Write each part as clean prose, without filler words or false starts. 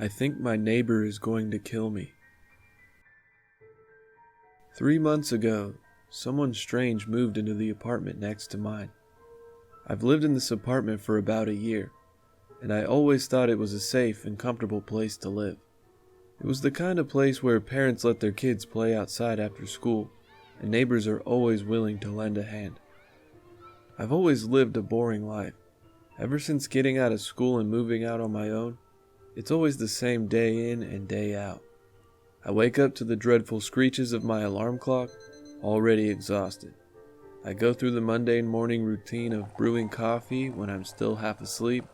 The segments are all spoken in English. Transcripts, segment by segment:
I think my neighbor is going to kill me. 3 months ago, someone strange moved into the apartment next to mine. I've lived in this apartment for about a year, and I always thought it was a safe and comfortable place to live. It was the kind of place where parents let their kids play outside after school, and neighbors are always willing to lend a hand. I've always lived a boring life. Ever since getting out of school and moving out on my own, it's always the same day in and day out. I wake up to the dreadful screeches of my alarm clock, already exhausted. I go through the mundane morning routine of brewing coffee when I'm still half asleep,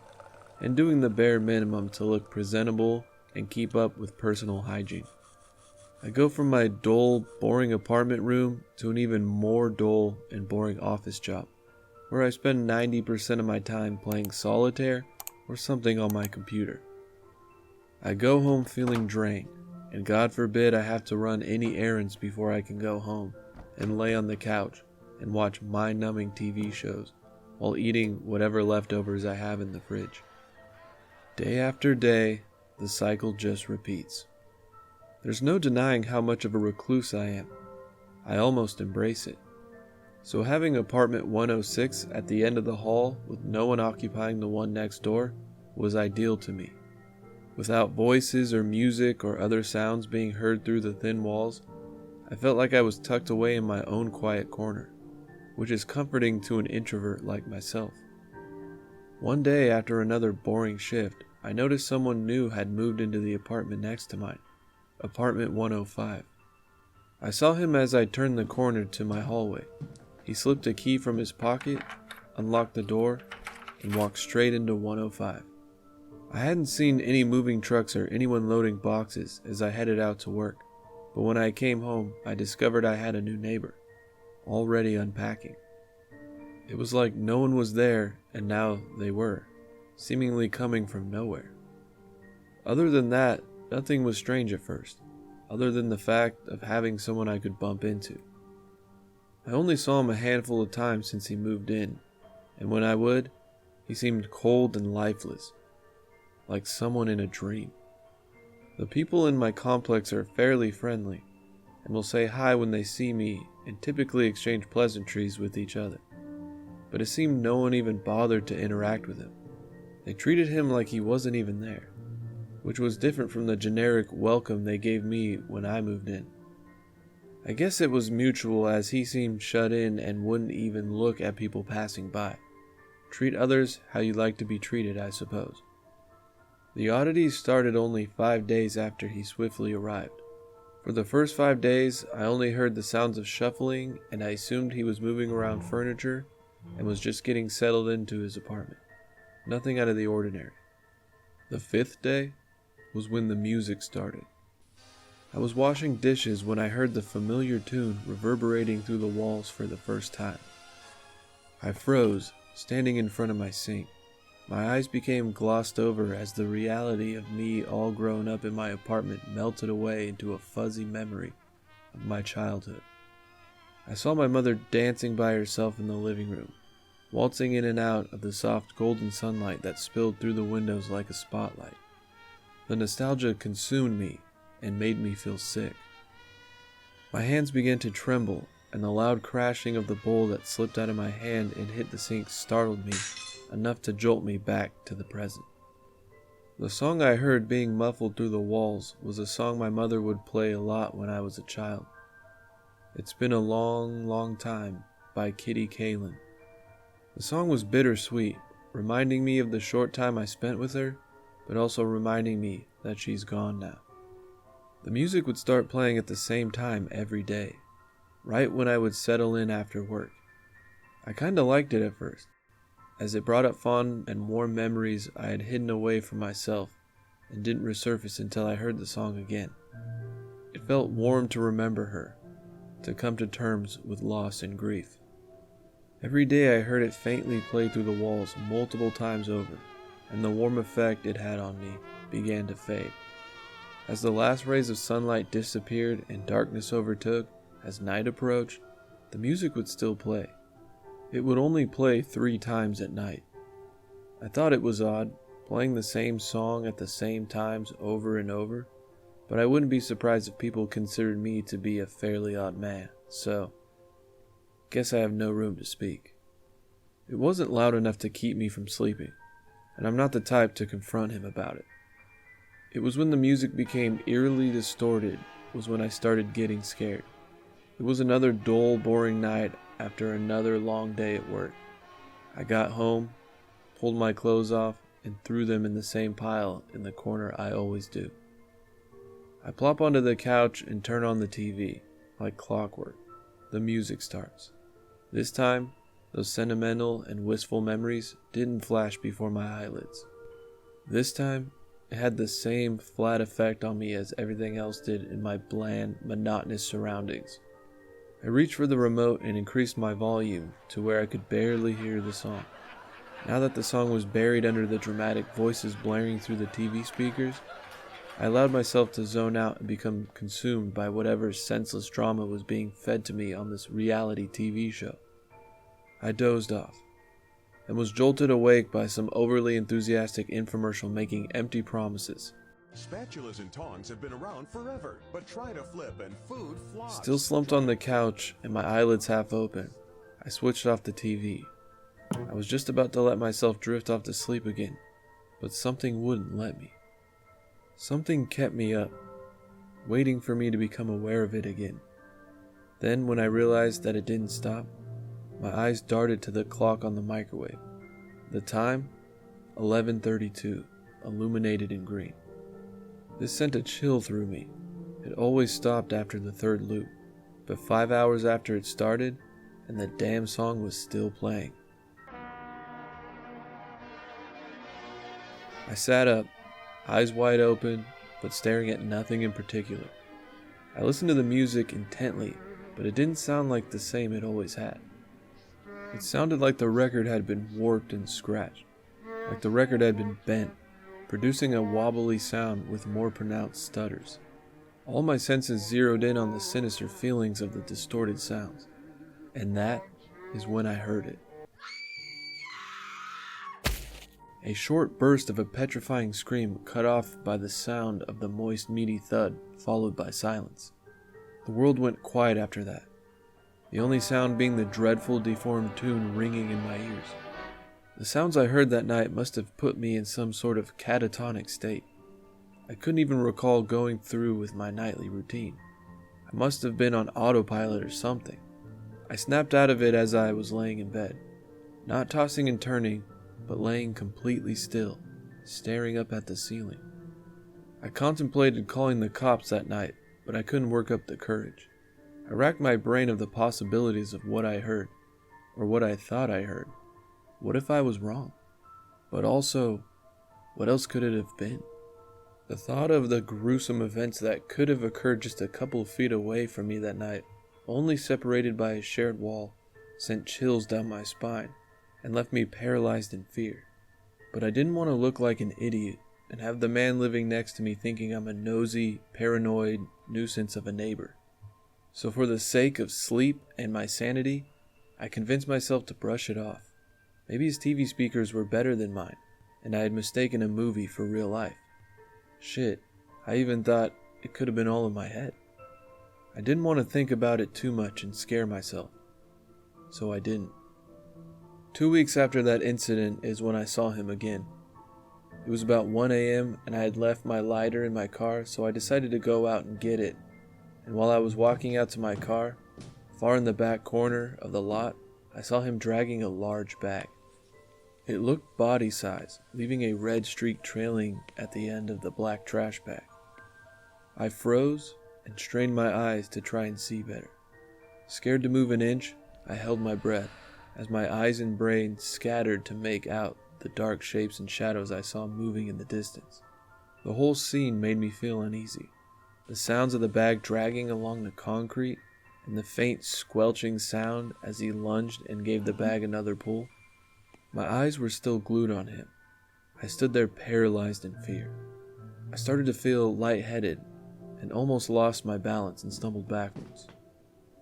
and doing the bare minimum to look presentable and keep up with personal hygiene. I go from my dull, boring apartment room to an even more dull and boring office job, where I spend 90% of my time playing solitaire or something on my computer. I go home feeling drained, and God forbid I have to run any errands before I can go home and lay on the couch and watch mind-numbing TV shows while eating whatever leftovers I have in the fridge. Day after day, the cycle just repeats. There's no denying how much of a recluse I am. I almost embrace it. So having apartment 106 at the end of the hall with no one occupying the one next door was ideal to me. Without voices or music or other sounds being heard through the thin walls, I felt like I was tucked away in my own quiet corner, which is comforting to an introvert like myself. One day after another boring shift, I noticed someone new had moved into the apartment next to mine, apartment 105. I saw him as I turned the corner to my hallway. He slipped a key from his pocket, unlocked the door, and walked straight into 105. I hadn't seen any moving trucks or anyone loading boxes as I headed out to work, but when I came home, I discovered I had a new neighbor, already unpacking. It was like no one was there, and now they were, seemingly coming from nowhere. Other than that, nothing was strange at first, other than the fact of having someone I could bump into. I only saw him a handful of times since he moved in, and when I would, he seemed cold and lifeless, like someone in a dream. The people in my complex are fairly friendly, and will say hi when they see me and typically exchange pleasantries with each other. But it seemed no one even bothered to interact with him. They treated him like he wasn't even there, which was different from the generic welcome they gave me when I moved in. I guess it was mutual, as he seemed shut in and wouldn't even look at people passing by. Treat others how you'd like to be treated, I suppose. The oddities started only 5 days after he swiftly arrived. For the first 5 days, I only heard the sounds of shuffling, and I assumed he was moving around furniture and was just getting settled into his apartment. Nothing out of the ordinary. The 5th day was when the music started. I was washing dishes when I heard the familiar tune reverberating through the walls for the first time. I froze, standing in front of my sink. My eyes became glossed over as the reality of me all grown up in my apartment melted away into a fuzzy memory of my childhood. I saw my mother dancing by herself in the living room, waltzing in and out of the soft golden sunlight that spilled through the windows like a spotlight. The nostalgia consumed me and made me feel sick. My hands began to tremble, and the loud crashing of the bowl that slipped out of my hand and hit the sink startled me enough to jolt me back to the present. The song I heard being muffled through the walls was a song my mother would play a lot when I was a child. It's Been a Long, Long Time by Kitty Kalin. The song was bittersweet, reminding me of the short time I spent with her, but also reminding me that she's gone now. The music would start playing at the same time every day, right when I would settle in after work. I kinda liked it at first, as it brought up fond and warm memories I had hidden away from myself and didn't resurface until I heard the song again. It felt warm to remember her, to come to terms with loss and grief. Every day I heard it faintly play through the walls multiple times over, and the warm effect it had on me began to fade. As the last rays of sunlight disappeared and darkness overtook, as night approached, the music would still play. It would only play 3 times at night. I thought it was odd, playing the same song at the same times over and over, but I wouldn't be surprised if people considered me to be a fairly odd man, so guess I have no room to speak. It wasn't loud enough to keep me from sleeping, and I'm not the type to confront him about it. It was when the music became eerily distorted was when I started getting scared. It was another dull, boring night after another long day at work. I got home, pulled my clothes off, and threw them in the same pile in the corner I always do. I plop onto the couch and turn on the TV. Like clockwork, the music starts. This time, those sentimental and wistful memories didn't flash before my eyelids. This time, it had the same flat effect on me as everything else did in my bland, monotonous surroundings. I reached for the remote and increased my volume to where I could barely hear the song. Now that the song was buried under the dramatic voices blaring through the TV speakers, I allowed myself to zone out and become consumed by whatever senseless drama was being fed to me on this reality TV show. I dozed off and was jolted awake by some overly enthusiastic infomercial making empty promises. Spatulas and tongs have been around forever, but try to flip and food flops. Still slumped on the couch and my eyelids half open, I switched off the TV. I was just about to let myself drift off to sleep again, but something wouldn't let me. Something kept me up, waiting for me to become aware of it again. Then, when I realized that it didn't stop, my eyes darted to the clock on the microwave. The time? 11:32, illuminated in green. This sent a chill through me. It always stopped after the third loop, but 5 hours after it started, and the damn song was still playing. I sat up, eyes wide open, but staring at nothing in particular. I listened to the music intently, but it didn't sound like the same it always had. It sounded like the record had been warped and scratched, like the record had been bent, producing a wobbly sound with more pronounced stutters. All my senses zeroed in on the sinister feelings of the distorted sounds, and that is when I heard it. A short burst of a petrifying scream cut off by the sound of the moist, meaty thud, followed by silence. The world went quiet after that, the only sound being the dreadful, deformed tune ringing in my ears. The sounds I heard that night must have put me in some sort of catatonic state. I couldn't even recall going through with my nightly routine. I must have been on autopilot or something. I snapped out of it as I was laying in bed, not tossing and turning, but laying completely still, staring up at the ceiling. I contemplated calling the cops that night, but I couldn't work up the courage. I racked my brain of the possibilities of what I heard, or what I thought I heard. What if I was wrong? But also, what else could it have been? The thought of the gruesome events that could have occurred just a couple of feet away from me that night, only separated by a shared wall, sent chills down my spine and left me paralyzed in fear. But I didn't want to look like an idiot and have the man living next to me thinking I'm a nosy, paranoid nuisance of a neighbor. So for the sake of sleep and my sanity, I convinced myself to brush it off. Maybe his TV speakers were better than mine, and I had mistaken a movie for real life. Shit, I even thought it could have been all in my head. I didn't want to think about it too much and scare myself, so I didn't. 2 weeks after that incident is when I saw him again. It was about 1 a.m. and I had left my lighter in my car, so I decided to go out and get it. And while I was walking out to my car, far in the back corner of the lot, I saw him dragging a large bag. It looked body size, leaving a red streak trailing at the end of the black trash bag. I froze and strained my eyes to try and see better. Scared to move an inch, I held my breath as my eyes and brain scattered to make out the dark shapes and shadows I saw moving in the distance. The whole scene made me feel uneasy. The sounds of the bag dragging along the concrete and the faint squelching sound as he lunged and gave the bag another pull. My eyes were still glued on him. I stood there paralyzed in fear. I started to feel lightheaded and almost lost my balance and stumbled backwards.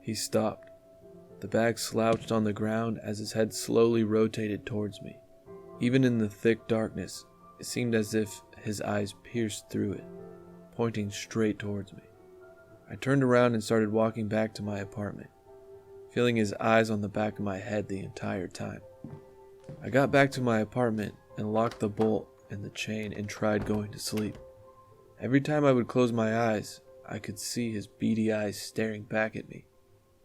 He stopped. The bag slouched on the ground as his head slowly rotated towards me. Even in the thick darkness, It seemed as if his eyes pierced through it, pointing straight towards me. I turned around and started walking back to my apartment, feeling his eyes on the back of my head the entire time. I got back to my apartment and locked the bolt and the chain and tried going to sleep. Every time I would close my eyes, I could see his beady eyes staring back at me.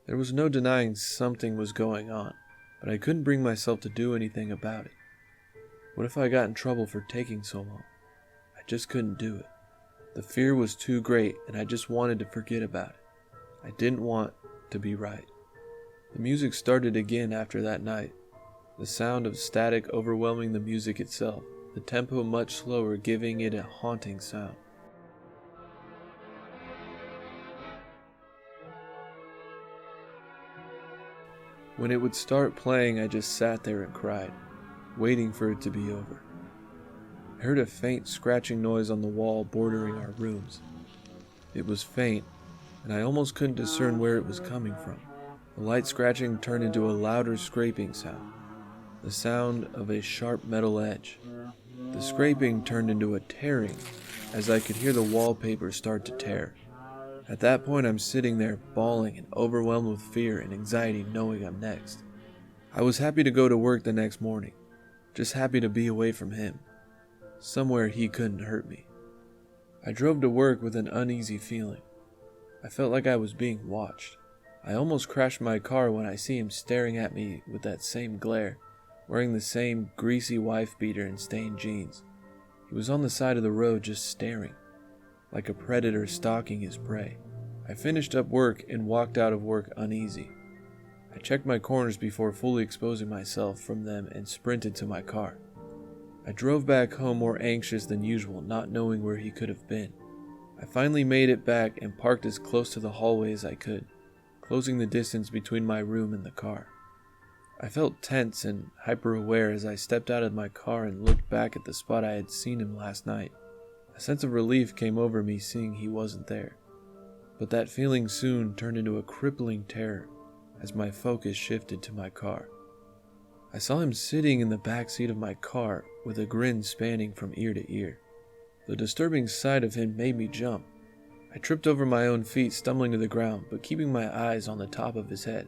There was no denying something was going on, but I couldn't bring myself to do anything about it. What if I got in trouble for taking so long? I just couldn't do it. The fear was too great, and I just wanted to forget about it. I didn't want to be right. The music started again after that night. The sound of static overwhelming the music itself, the tempo much slower, giving it a haunting sound. When it would start playing, I just sat there and cried, waiting for it to be over. I heard a faint scratching noise on the wall bordering our rooms. It was faint, and I almost couldn't discern where it was coming from. The light scratching turned into a louder scraping sound, the sound of a sharp metal edge. The scraping turned into a tearing, as I could hear the wallpaper start to tear. At that point, I'm sitting there bawling and overwhelmed with fear and anxiety knowing I'm next. I was happy to go to work the next morning, just happy to be away from him. Somewhere he couldn't hurt me. I drove to work with an uneasy feeling. I felt like I was being watched. I almost crashed my car when I see him staring at me with that same glare, wearing the same greasy wife beater and stained jeans. He was on the side of the road just staring, like a predator stalking his prey. I finished up work and walked out of work uneasy. I checked my corners before fully exposing myself from them and sprinted to my car. I drove back home more anxious than usual, not knowing where he could have been. I finally made it back and parked as close to the hallway as I could, closing the distance between my room and the car. I felt tense and hyper-aware as I stepped out of my car and looked back at the spot I had seen him last night. A sense of relief came over me seeing he wasn't there, but that feeling soon turned into a crippling terror as my focus shifted to my car. I saw him sitting in the back seat of my car with a grin spanning from ear to ear. The disturbing sight of him made me jump. I tripped over my own feet, stumbling to the ground, but keeping my eyes on the top of his head.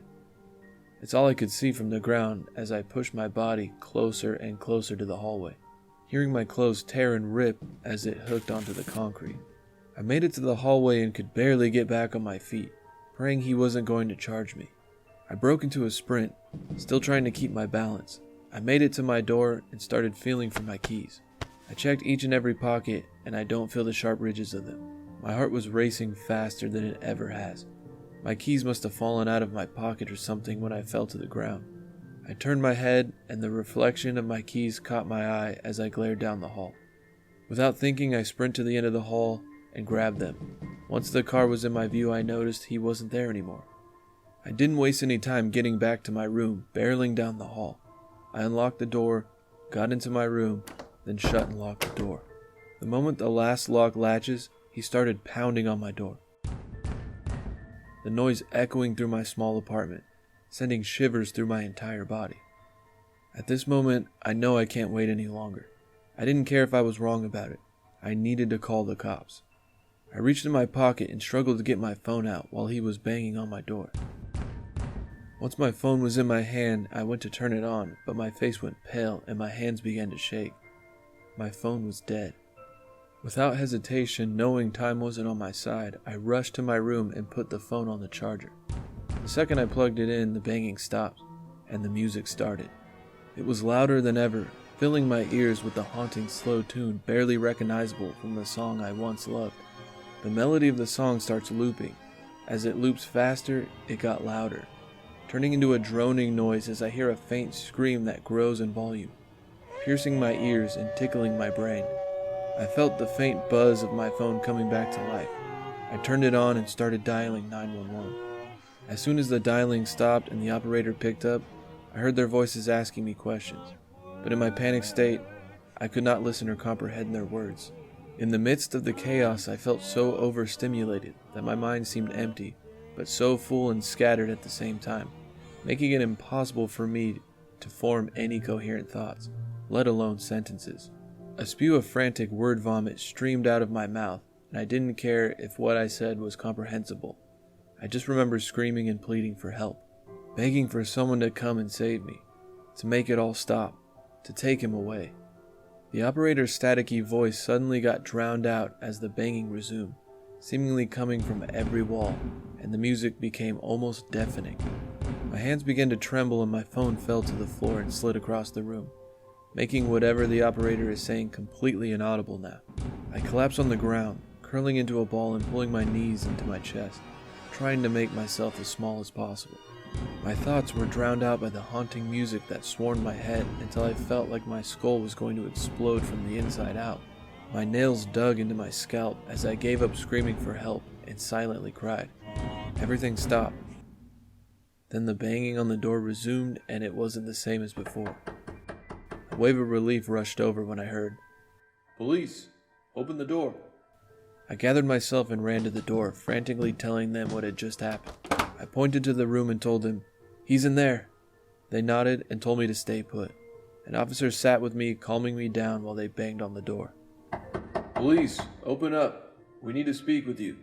It's all I could see from the ground as I pushed my body closer and closer to the hallway, hearing my clothes tear and rip as it hooked onto the concrete. I made it to the hallway and could barely get back on my feet, praying he wasn't going to charge me. I broke into a sprint, still trying to keep my balance. I made it to my door and started feeling for my keys. I checked each and every pocket, and I don't feel the sharp ridges of them. My heart was racing faster than it ever has. My keys must have fallen out of my pocket or something when I fell to the ground. I turned my head, and the reflection of my keys caught my eye as I glared down the hall. Without thinking, I sprinted to the end of the hall and grabbed them. Once the car was in my view, I noticed he wasn't there anymore. I didn't waste any time getting back to my room, barreling down the hall. I unlocked the door, got into my room, then shut and locked the door. The moment the last lock latches, he started pounding on my door. The noise echoing through my small apartment, sending shivers through my entire body. At this moment, I know I can't wait any longer. I didn't care if I was wrong about it. I needed to call the cops. I reached in my pocket and struggled to get my phone out while he was banging on my door. Once my phone was in my hand, I went to turn it on, but my face went pale and my hands began to shake. My phone was dead. Without hesitation, knowing time wasn't on my side, I rushed to my room and put the phone on the charger. The second I plugged it in, the banging stopped, and the music started. It was louder than ever, filling my ears with the haunting slow tune barely recognizable from the song I once loved. The melody of the song starts looping. As it loops faster, it got louder, turning into a droning noise as I hear a faint scream that grows in volume, piercing my ears and tickling my brain. I felt the faint buzz of my phone coming back to life. I turned it on and started dialing 911. As soon as the dialing stopped and the operator picked up, I heard their voices asking me questions, but in my panicked state, I could not listen or comprehend their words. In the midst of the chaos, I felt so overstimulated that my mind seemed empty, but so full and scattered at the same time, making it impossible for me to form any coherent thoughts, let alone sentences. A spew of frantic word vomit streamed out of my mouth, and I didn't care if what I said was comprehensible. I just remember screaming and pleading for help, begging for someone to come and save me, to make it all stop, to take him away. The operator's staticky voice suddenly got drowned out as the banging resumed, seemingly coming from every wall, and the music became almost deafening. My hands began to tremble and my phone fell to the floor and slid across the room, making whatever the operator is saying completely inaudible now. I collapsed on the ground, curling into a ball and pulling my knees into my chest, trying to make myself as small as possible. My thoughts were drowned out by the haunting music that swarmed my head until I felt like my skull was going to explode from the inside out. My nails dug into my scalp as I gave up screaming for help and silently cried. Everything stopped. Then the banging on the door resumed and it wasn't the same as before. A wave of relief rushed over when I heard, "Police, open the door." I gathered myself and ran to the door, frantically telling them what had just happened. I pointed to the room and told them, "He's in there." They nodded and told me to stay put. An officer sat with me, calming me down while they banged on the door. "Police, open up. We need to speak with you,"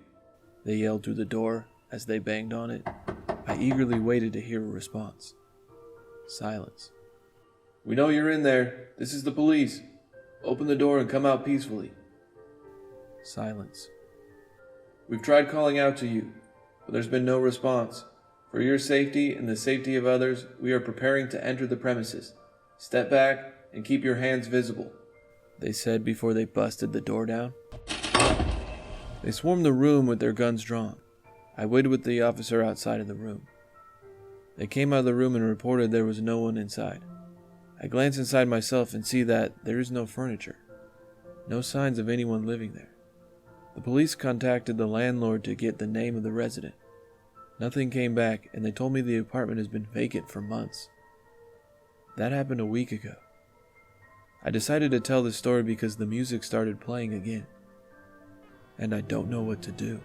they yelled through the door as they banged on it. I eagerly waited to hear a response. Silence. "We know you're in there. This is the police. Open the door and come out peacefully." Silence. "We've tried calling out to you, but there's been no response. For your safety and the safety of others, we are preparing to enter the premises. Step back and keep your hands visible," they said before they busted the door down. They swarmed the room with their guns drawn. I waited with the officer outside of the room. They came out of the room and reported there was no one inside. I glance inside myself and see that there is no furniture. No signs of anyone living there. The police contacted the landlord to get the name of the resident. Nothing came back, and they told me the apartment has been vacant for months. That happened a week ago. I decided to tell this story because the music started playing again, and I don't know what to do.